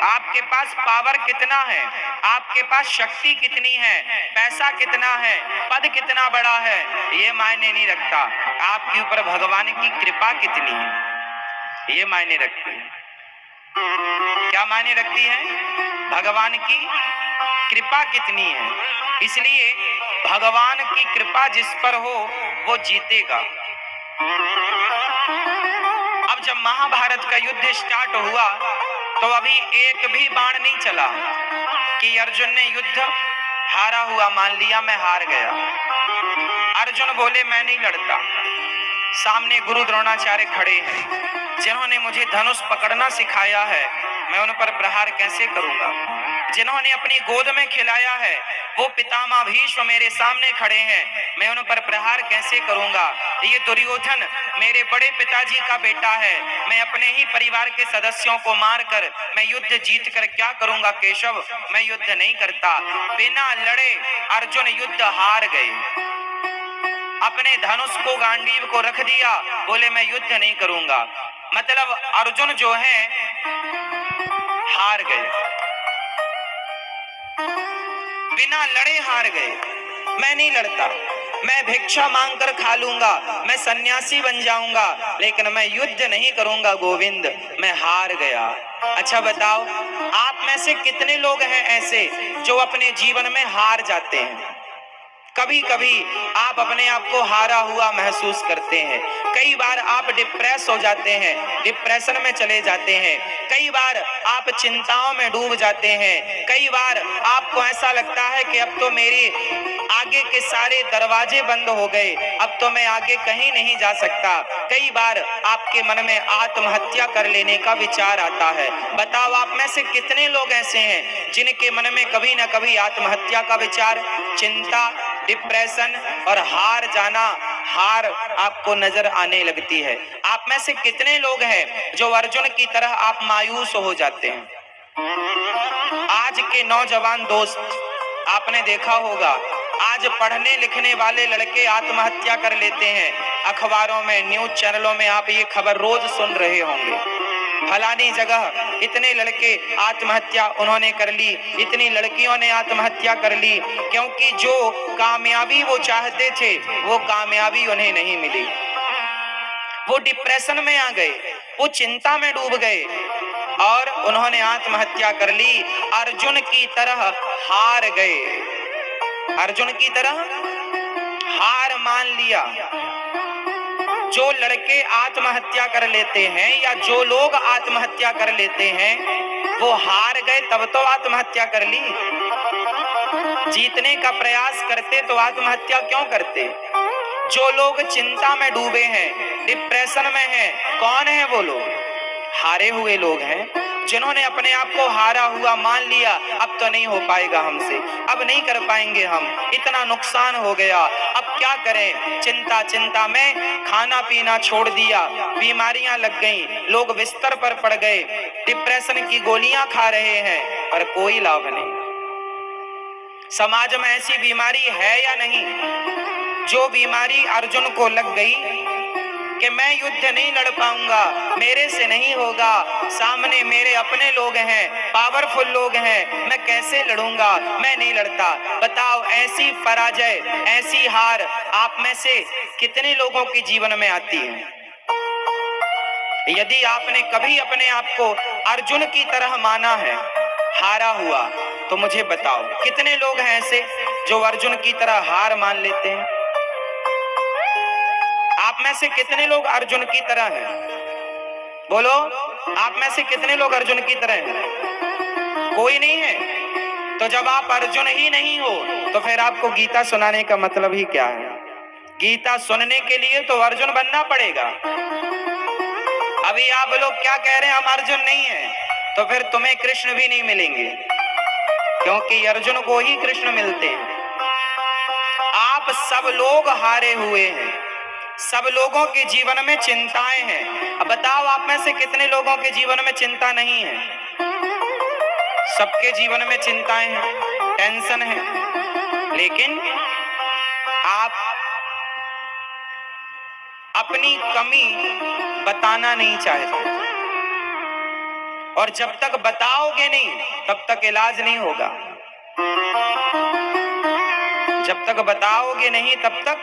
आपके पास पावर कितना है, आपके पास शक्ति कितनी है, पैसा कितना है, पद कितना बड़ा है, ये मायने नहीं रखता। आपके ऊपर भगवान की कृपा कितनी है, ये मायने रखती है। क्या मायने रखती है? भगवान की कृपा कितनी है। इसलिए भगवान की कृपा जिस पर हो वो जीतेगा। अब जब महाभारत का युद्ध स्टार्ट हुआ तो अभी एक भी बाण नहीं चला कि अर्जुन ने युद्ध हारा हुआ मान लिया, मैं हार गया। अर्जुन बोले मैं नहीं लड़ता। सामने गुरु द्रोणाचार्य खड़े हैं जिन्होंने मुझे धनुष पकड़ना सिखाया है, मैं उन पर प्रहार कैसे करूंगा। जिन्होंने अपनी गोद में खिलाया है वो पितामह भीष्म मेरे सामने खड़े हैं, मैं उन पर प्रहार कैसे करूंगा। ये दुर्योधन मेरे बड़े पिताजी का बेटा है, मैं अपने ही परिवार के सदस्यों को मारकर मैं युद्ध जीत कर क्या करूंगा केशव, मैं युद्ध नहीं करता। बिना लड़े अर्जुन युद्ध हार गए। अपने धनुष को गांडीव को रख दिया, बोले मैं युद्ध नहीं करूंगा। मतलब अर्जुन जो है हार गए, बिना लड़े हार गए। मैं नहीं लड़ता, मैं भिक्षा मांगकर खा लूंगा, मैं सन्यासी बन जाऊंगा, लेकिन मैं युद्ध नहीं करूंगा गोविंद, मैं हार गया। अच्छा बताओ, आप में से कितने लोग हैं ऐसे जो अपने जीवन में हार जाते हैं। कभी कभी आप अपने आप को हारा हुआ महसूस करते हैं, कई बार आप डिप्रेस हो जाते हैं, डिप्रेशन में चले जाते हैं, कई बार आप चिंताओं में डूब जाते हैं, कई बार आपको ऐसा लगता है कि अब तो मेरी आगे के सारे दरवाजे बंद हो गए, अब तो मैं आगे कहीं नहीं जा सकता। कई बार आपके मन में आत्महत्या कर लेने का विचार आता है। बताओ आप में से कितने लोग ऐसे हैं जिनके मन में कभी ना कभी आत्महत्या का विचार, चिंता, डिप्रेशन और हार जाना, हार आपको नजर आने लगती है। आप में से कितने लोग हैं जो अर्जुन की तरह आप मायूस हो जाते हैं। आज के नौजवान दोस्त आपने देखा होगा, आज पढ़ने लिखने वाले लड़के आत्महत्या कर लेते हैं। अखबारों में, न्यूज चैनलों में आप ये खबर रोज सुन रहे होंगे, फलानी जगह इतने लड़के आत्महत्या उन्होंने कर ली, इतनी लड़कियों ने आत्महत्या कर ली, क्योंकि जो कामयाबी वो चाहते थे वो कामयाबी उन्हें नहीं मिली। वो डिप्रेशन में आ गए, वो चिंता में डूब गए और उन्होंने आत्महत्या कर ली। अर्जुन की तरह हार गए, अर्जुन की तरह हार मान लिया। जो लड़के आत्महत्या कर लेते हैं या जो लोग आत्महत्या कर लेते हैं वो हार गए तब तो आत्महत्या कर ली। जीतने का प्रयास करते तो आत्महत्या क्यों करते। जो लोग चिंता में डूबे हैं, डिप्रेशन में हैं, कौन है वो लोग? हारे हुए लोग हैं जिन्होंने अपने आप को हारा हुआ मान लिया। अब तो नहीं हो पाएगा हमसे, अब नहीं कर पाएंगे हम, इतना नुकसान हो गया, अब क्या करें। चिंता चिंता में खाना पीना छोड़ दिया, बीमारियां लग गईं, लोग बिस्तर पर पड़ गए, डिप्रेशन की गोलियां खा रहे हैं पर कोई लाभ नहीं। समाज में ऐसी बीमारी है या नहीं? जो बीमारी अर्जुन को लग गई कि मैं युद्ध नहीं लड़ पाऊंगा, मेरे से नहीं होगा, सामने मेरे अपने लोग हैं, पावरफुल लोग हैं, मैं कैसे लड़ूंगा, मैं नहीं लड़ता। बताओ, ऐसी पराजय, ऐसी हार आप में से कितने लोगों के जीवन में आती है? यदि आपने कभी अपने आप को अर्जुन की तरह माना है, हारा हुआ, तो मुझे बताओ कितने लोग हैं ऐसे जो अर्जुन की तरह हार मान लेते हैं? आप में से कितने लोग अर्जुन की तरह हैं? बोलो, आप में से कितने लोग अर्जुन की तरह हैं? कोई नहीं है। तो जब आप अर्जुन ही नहीं हो तो फिर आपको गीता सुनाने का मतलब ही क्या है? गीता सुनने के लिए तो अर्जुन बनना पड़ेगा। अभी आप लोग क्या कह रहे हैं, हम अर्जुन नहीं है, तो फिर तुम्हें कृष्ण भी नहीं मिलेंगे, क्योंकि अर्जुन को ही कृष्ण मिलते हैं। आप सब लोग हारे हुए हैं, सब लोगों के जीवन में चिंताएं हैं। अब बताओ, आप में से कितने लोगों के जीवन में चिंता नहीं है? सबके जीवन में चिंताएं हैं, टेंशन है, लेकिन आप अपनी कमी बताना नहीं चाहते। और जब तक बताओगे नहीं तब तक इलाज नहीं होगा। जब तक बताओगे नहीं तब तक।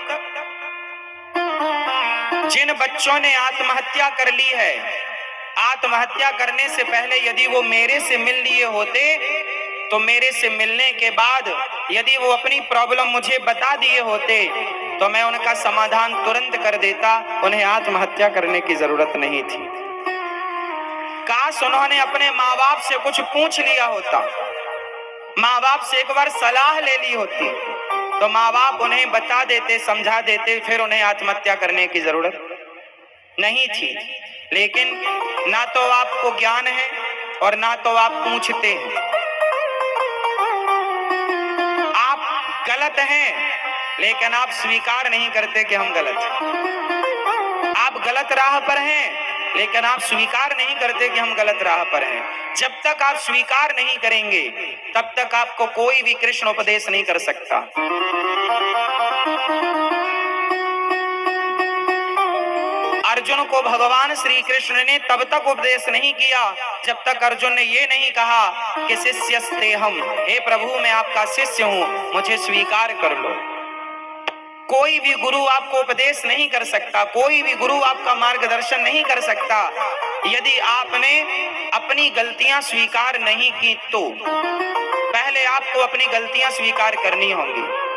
जिन बच्चों ने आत्महत्या कर ली है, आत्महत्या करने से पहले यदि वो मेरे से मिल लिए होते तो मेरे से मिलने के बाद यदि वो अपनी प्रॉब्लम मुझे बता दिए होते तो मैं उनका समाधान तुरंत कर देता, उन्हें आत्महत्या करने की जरूरत नहीं थी। काश उन्होंने अपने माँ बाप से कुछ पूछ लिया होता, माँ बाप से एक बार सलाह ले ली होती तो माँ बाप उन्हें बता देते, समझा देते, फिर उन्हें आत्महत्या करने की जरूरत नहीं थी। लेकिन ना तो आपको ज्ञान है और ना तो आप पूछते हैं। आप गलत हैं लेकिन आप स्वीकार नहीं करते कि हम गलत हैं। आप गलत राह पर हैं लेकिन आप स्वीकार नहीं करते कि हम गलत राह पर हैं। जब तक आप स्वीकार नहीं करेंगे तब तक आपको कोई भी कृष्ण उपदेश नहीं कर सकता। अर्जुन को भगवान श्री कृष्ण ने तब तक उपदेश नहीं किया जब तक अर्जुन ने ये नहीं कहा कि शिष्यस्ते हम, हे प्रभु मैं आपका शिष्य हूं, मुझे स्वीकार कर लो। कोई भी गुरु आपको उपदेश नहीं कर सकता, कोई भी गुरु आपका मार्गदर्शन नहीं कर सकता यदि आपने अपनी गलतियां स्वीकार नहीं की तो। पहले आपको अपनी गलतियां स्वीकार करनी होंगी।